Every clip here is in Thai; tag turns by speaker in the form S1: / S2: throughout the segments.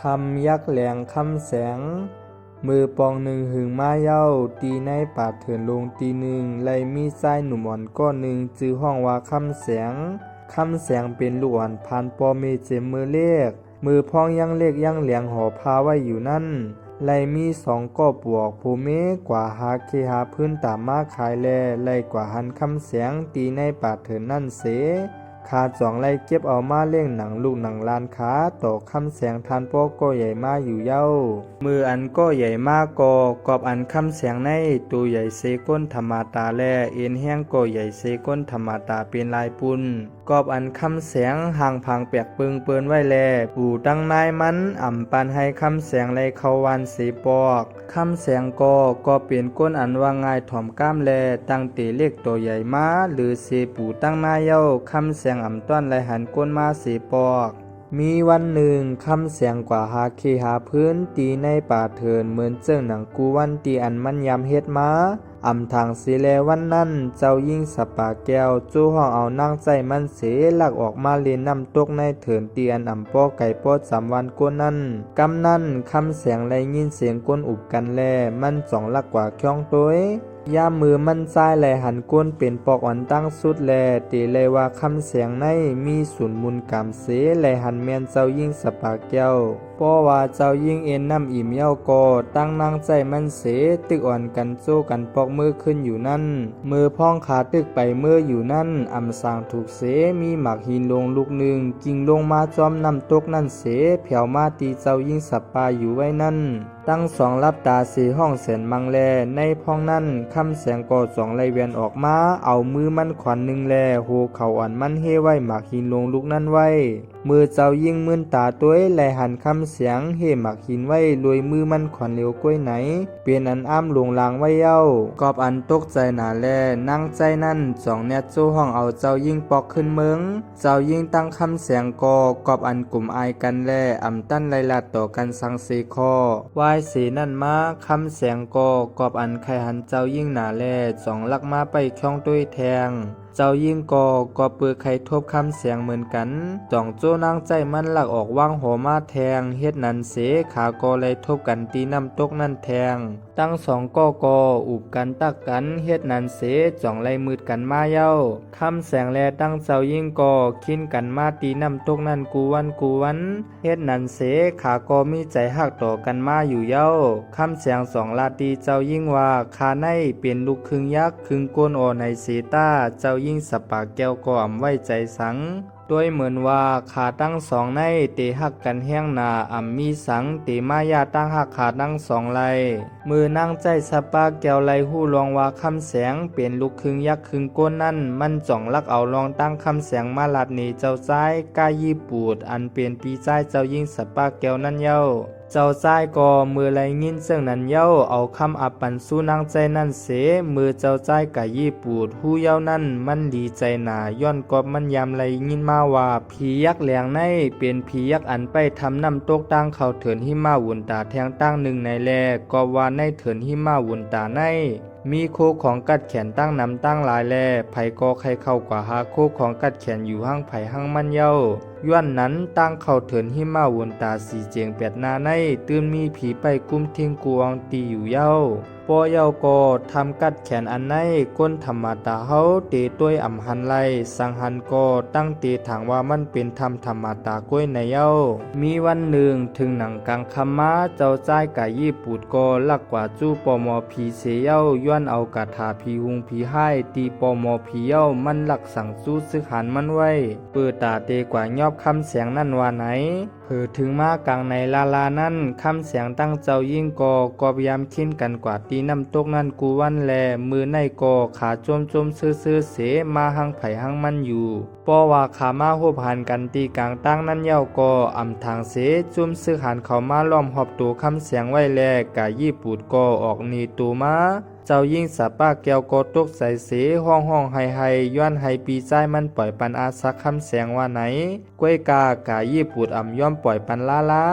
S1: คำยักแหลงคำแสงมือปองหนึ่งหึงมาเย้าตีในปาดเถินลงตีหนึ่งไลมีทรายหนุ่มอ่อนก้อนหนึ่งจื้อห้องว่าคำแสงเป็นลูกอ่อนผ่านปอเมเจมมือเลขมือพองยังเลขยังเหลียงหอพาไว้อยู่นั่นไลมีสองก้อปวกภูเมกว่าหาเคหาพื้นตามมาขายแลไลกว่าหันคำแสงตีในปาดเถินนั่นเสขาจ่องไล่เก็บเอามาเลี้ยงหนังลูกหนังลานขาต่อคำแสงทานโปก็ใหญ่มาอยู่เย้ามืออันก็ใหญ่มากกอบอันคำแสงในตัวใหญ่เซก้นธรรมาตาแลเอ็นแห้งก็ใหญ่เซก้นธรรมาตาเป็นลายปุ่นกอบอันคำแสงห่างพังแปลกปึงเปิ้นไว้แลปู่ตั้งนายมันอ่ำปันให้คำแสงไลเขาวันเสปอกคำแสงก็เป็นก้นอันว่าง่ายถ่อมก้ามแลตั้งเตเล็กตัวใหญ่มาหรือเสปู่ตั้งนายเย้าคำแสงอ่ำต้อนไลหันก้นมาเสปอกมีวันหนึ่งคำเสียงกว่าหาเคหาพื้นตีในป่าเถินเหมือนเจ้าหนังกูวันตีอันมันยำเฮ็ดมาอำทางสีแลวันนั้นเจ้ายิ่งสปาแก้วจู้ห้องเอานั่งใจมันเสลักออกมาเลียนน้ำตกในเถินเตียนอ่ำป้อไก่ป้อ3 วันก้นนั้นกำนั้นคำเสียงไรยินเสียงก้นอุบกันแลมันจ่องลักกว่าคล้องตัวย่ามมือมันซ้ายแลหันก้นเป็นปอกอ่อนตั้งสุดแลตีเลยว่าคำเสียงในมีศูนย์มุนกรรมเสแลหันเมียนเจ้ายิ่งสปาแก้วเพราะว่าเจ้ายิ่งเอ็นน้ำอิ่มเย้าก็ตั้งนางใจมันเสตึกอ่อนกันโจ้กันปอกมือขึ้นอยู่นั่นมือพ้องขาตึกไปมืออยู่นั่นอำสางถูกเสมีหมากหินลงลูกหนึ่งกิ่งลงมาจอมน้ำตกนั่นเสแผ่วมาตีเจ้ายิ่งสปาอยู่ไว้นั่นตั้งสองลับตาสีห้องเสนมังแลในพ้องนั่นคำเสียงก็สองไลเวียนออกมาเอามือมันขวัญหนึ่งแลโหเข่าอ่อนมันเฮไว้หมากหินลงลูกนั่นไว้มือเจ้ายิ่งมึนตาตัวแลหันคำเสียงเฮหมากหินไว้ลวยมือมันขวัญเหลวก้วยไหนเปลี่ยนอันอ้ำลงลางไว้เย้ากอบอันตกใจหนาแลนั่งใจนั่นสองแนทโจห้องเอาเจ้ายิ่งปอกขึ้นเมืองเจ้ายิ่งตั้งคำเสียงกอบอันกลุ่มอายกันแลอำตั้นไลลัดต่อกันสังเสคอวายเสนั่นมาคำเสียงกอบอันไขหันเจ้ายิ่งหนาแลสองลักมาไปคล้องด้วยแทงเจ้ายิ่งก็เปือไข่ทบคำเสียงเหมือนกันจ่องโจ้นางใจมันหลักออกว่างหัวมาแทงเฮ็ดนันเสขาเลยทบกันตีน้ำตกนั่นแทงตั้งสองอุบกันตักกันเฮ็ดนันเสจ่องไล่มืดกันมาเย้าคำแสงแลตั้งเจ้ายิ่งคินกันมาตีน้ำตกนั่นกูวันเฮ็ดนันเสขามีใจหักต่อกันมาอยู่เย้าคำเสียงสองลาตีเจ้ายิ่งว่าคาในเป็นลูกครึ่งยักษ์ครึ่งก้นอในเสตาเจ้ายิ่งสปากแก้วก็อำไว้ใจสังด้วยเหมือนว่าขาตั้งสองในเตหักกันแห้งนาอ่ำมีสังเตมายาตั้งหักขาตั้งสองไลมือนั่งใจสปากแก้วไลหู้ลองว่าคำแสงเป็นลูกครึ่งยักษ์ครึ่งก้นนั่นมันจ่องลักเอาลองตั้งคำแสงมาลัดหนีเจ้าใจกายยี่ปูดอันเป็นปีใจเจ้ายิ่งสปากแก้วนั่นเย้าเจ้าใจมือไลงินเสื่องนั้นเย้าเอาคำอับปันสู้นางใจนั่นเสมือเจ้าใจกะยี่ปูดหู้เย้านั่นมันดีใจหนาย้อนกอบมันยำไลงินมาว่าผียักษ์แหลงในเป็นผียักษ์อันไปทำน้ำตกตั้งเขาเถินหิมาวุ่นตาแทงตั้งหนึ่งในแลก็ว่าในเถินหิมาวุ่นตาในมีโคของกัดแขนตั้งน้ำตั้งหลายแลไผก็ใครเข้ากว่าหาโคของกัดแขนอยู่ห้างไผห้างมันเย้าย้อนนั้นตั้งเข้าเถินหิมาวุ่นตาสีเจียง8 นาในตื่นมีผีไปกุ้มทิ้งกวงตีอยู่เย้าปอเย้าก็ทำกัดแขนอันในก้นธรรมตาเฮาเตต้วยอ่ำหันไลสังหันก็ตั้งเตถางว่ามันเป็นธรรมตาก้วยในเย้ามีวันหนึ่งถึงหนังกลางคำมาเจ้าใจกะยี่ปูดก็ลักกว่าจู้ปอมอผีเสเย้าย้อนเอากาถาผีหุงผีให้ตีปอมอผีเย้ามันหลักสั่งสู้ซึกหันมันไว้เปิดตาเตกว่ายอบคำเสียงนั่นว่าไหนเผอถึงมากลางในลานั่นคำเสียงตั้งเจ้ายิ่งก็พยายามคิ้นกันกว่าตีน้ำตกนั่นกูวันแลมือในขาจมซื่อเสมาหังไผ่หังมันอยู่ปอว่าขามาหบหันกันตีกลางตั้งนั่นเย้าอำทางเสจุ่มซื้อหันเขามาล้อมหอบตัวคำเสียงไว้แลกะยี่ปูดออกนีตูมาเจ้ายิ่งสาป้าแก้วก็ตกใส่เสห้องไห้ย้อนให้ปีใจมันปล่อยปันอาสักคำเสียงว่าไหนก้วยกายี่ปูดอ่ำย่อมปล่อยปันลา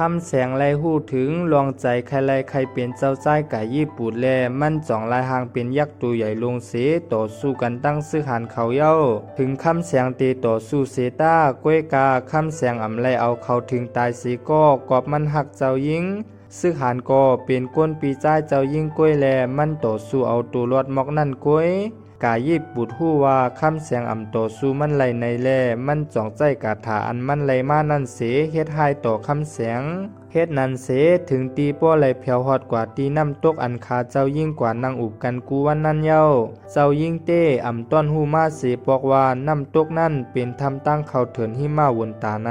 S1: คำแสงไล่หู้ถึงลองใจใครไล่ใครเป็นเจ้าจ้ายกายญี่ปุ่นแลมันจ่องลายหางเป็นยักษ์ตัวใหญ่ลงเสต่อสู้กันตั้งซื้อหันเขาเย้าถึงคำแสงเตต่อสู้เสต้าก้วยกาคำแสงอำไลเอาเขาถึงตายสีก็กอบมันหักเจ้ายิงซึ่งหานก็เป็นก้นปีจ้ายเจ้ายิ่งก้วยแลมันต่อสู้เอาตัวรอดมอกนั่นก้วยกายิบปุดหู้ว่าคำแสงอ่ำต่อสู้มันไหลในแลมันจ่องใจกาถาอันมันไหลมานั่นเสเฮ็ดให้ต่อคำแสงเฮ็ดนั่นเสถึงตีป้อไหลเพียวฮอดกว่าตีน้ำตกอันคาเจ้ายิ่งกว่านางอุบกันกูวันนั้นเย้าเจ้ายิ่งเต้อ่ำต้อนหูมาเสบอกว่าน้ำตกนั่นเป็นทำตั้งเขาเถินหิมาวนตาไหน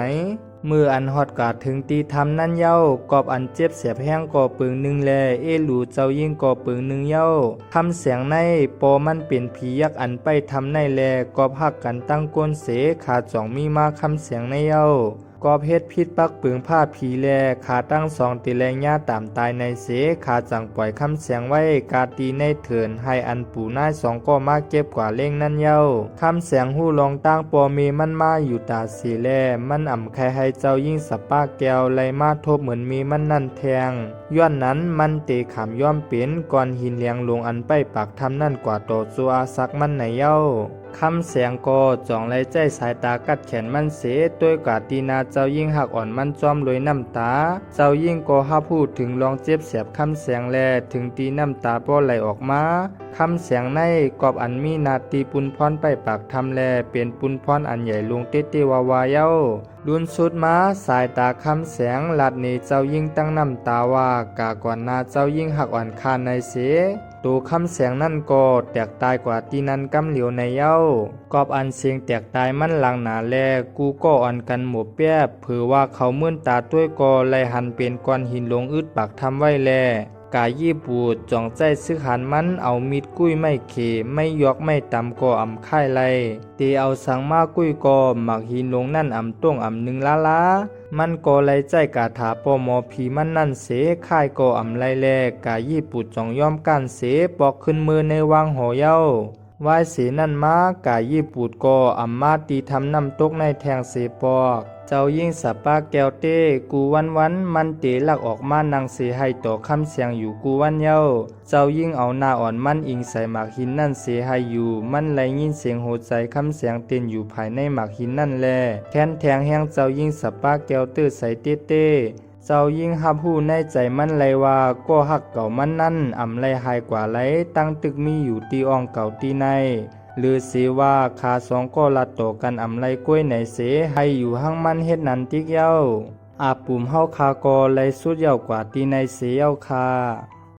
S1: มืออันฮอดกาถึงตีทำนั่นเย้ากอบอันเจ็บเสียบแห้งก่อปึงหนึ่งแลเอหลูเจ้ายิ่งก่อปึงหนึ่งเย้าทำเสียงในปอมันเป็นผียักษ์อันไปทำในแลกอบหักกันตั้งก้นเสขาจ่องมีมาคำเสียงในเย้ากอบเฮ็ดพิษปักปึงผ้าผีแลขาตั้งสองตีแลญาตามตายในเสขาจังปล่อยคำเสียงไว้กาตีในเถินให้อันปูนายสองก็มาเก็บกว่าเล่งนั่นเย้าคำเสียงหู้ลองตั้งปอมีมันมาอยู่ตาสีแลมันอ่ำใครให้เจ้ายิ่งสปาแก้วไลมาทบเหมือนมีมันนั่นแทงย้อนนั้นมันเตะขามย่อมเป็นก่อนหินเลียงลงอันไปปากทำนั่นกว่าโตซัวซักมันในเย้าคำเสียงก็จ่องไล่ใจสายตากัดแขนมันเสด้วยกาตีนาเจ้ายิ่งหักอ่อนมันจอมลอยน้ำตาเจ้ายิ่งก็ห้าพูดถึงลองเจ็บเสียบคำเสียงแลถึงตีน้ำตาป้อไหลออกมาคำเสียงในกอบอันมีนาตีปุนพรไปปากทำแลเป็นปุนพรอันใหญ่ลงเตเตวาวาเย้าลุนสุดมาสายตาคำแสงลัดนี้เจ้ายิ่งตั้งน้ำตาว่ากาก่อนนาเจ้ายิ่งหักอ่อนคานในเสตัวคำเสียงนั่นก็แตกตายกว่าตีนันกำเหลียวในเย้ากอบอันเสียงแตกตายมันหลังหนาแลกูก็อ่อนกันหมบแป๊บเผื่อว่าเขามื่นตาต้วยก็ไล่หันเป็นก้อนหินลงอึดปากทำไว้แลกายยี่ปูดจ่องใจซื้อหันมันเอามีดกุ้ยไม่เขไม่ยอกไม่ตำก็อ่ำค่ายไลเตเอาสังมากุ้ยก็หมักหินลงนั่นอ่ำต้งอ่ำหนึ่งล้ามันก็ไล่ใจกาถาปอมอผีมันนั่นเสค่ายก็อ่ำไล่แลกายยี่ปูดจ่องย่อมกันเสปอกขึ้นมือในวางหอเย้าวายเสนั่นมากายยี่ปูดก็อ่ำมาตีทำน้ำตกในแทงเสปอกเจ้ายิ่งสปาแก้วเต้กูวันมันเตะหลักออกมานังเสให้ต่อคำเสียงอยู่กูวันเย้าเจ้ายิ่งเอาหน้าอ่อนมันอิงใส่หมากหินนั่นเสให้อยู่มันไหลยินเสียงโหดใจคำเสียงเต้นอยู่ภายในหมากหินนั่นแลแทนแทงแห้งเจ้ายิ่งสปาแก้วเต้ใส่เต้เจ้ายิ่งหับหูในใจมันไหลว่าก็หักเก่ามันนั่นอ่ำไหลหายกว่าไหลตั้งตึกมีอยู่ตีอ่องเก่าตีในหรือเสว่าขาสองก็ลัดต่อกันอำไลกล้วยไหนเสให้อยู่ห้างมันเฮ็ดนันติกเย้าอาปุ่มเฮาคากอไลสุดเย้ากว่าตีในเสเย้าคา